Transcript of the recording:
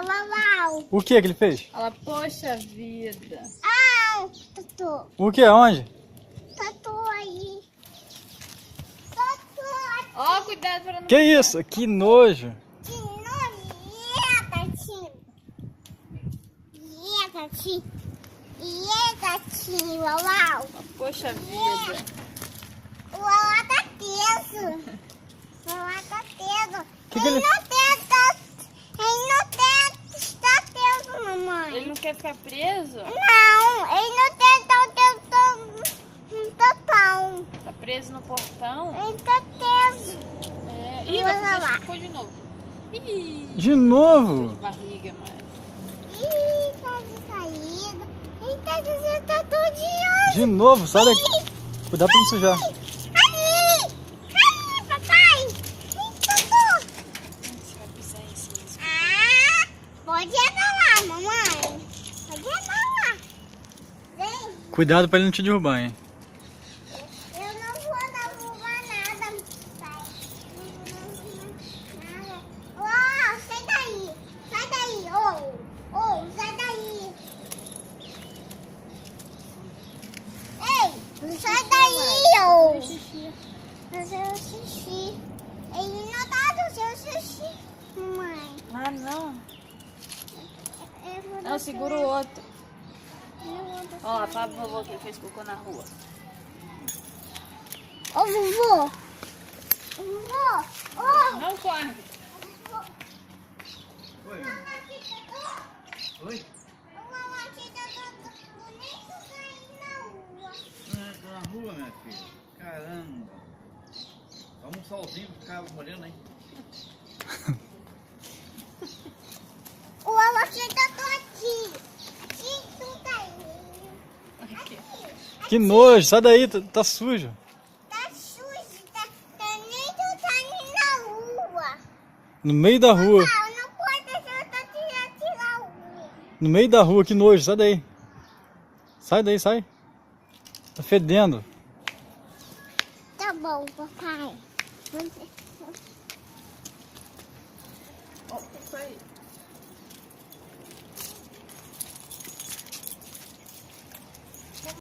Uau, uau. O que ele fez? Fala, poxa vida. Ah, Tatu. O que? Onde? Tatu aí. Tatu. Ó, cuidado pra não... Que isso? Que nojo. Que nome. Gatinho. Uau, uau. Poxa vida. Uau, tá teso. Uau, tá teso. Que Ele ele- não está teso, mamãe. Ele não quer ficar preso? Não, ele não tem tão. Tá preso no portão? Ele tá teso. É. Ih, Vai vai lá. fazer ficou de novo. Ih, De novo? barriga, mas... Ih, tá de saída. Ele tá dizendo tá tudinho. De novo? Sai daqui. Cuidado pra não sujar. Ali, papai. Tatu. Você vai pisar em cima. Ah, pode entrar lá, mamãe. Pode entrar lá. Vem. Cuidado pra ele não te derrubar, hein? Eu não vou derrubar nada, pai. Nada. Oh, sai daí. Sai daí. Oh, sai daí. Ei, sai daí, oh. Fazer o xixi. Ele não tá do seu xixi, mãe. Ah, não. Eu vou Não, dar segura o outro. eu vou dar- Ó, a Pablo falou que ele fez cocô na rua. Ô, vovô. Vovô. Ô. Não corre. Oi? Na rua, minha filha. Caramba. Toma um solzinho pra ficar molhando, hein? O Alacita tá aqui. Aqui, tu tá aí. Aqui. Que nojo. Sai daí. Tá sujo. Tá sujo. Tá nem tu tá aí na rua. No meio da rua. Ah, não pode deixar tu tirar o rua. No meio da rua. Que nojo. Sai daí. Sai daí, sai. Tá fedendo. Tá bom, papai. Ó, isso aí.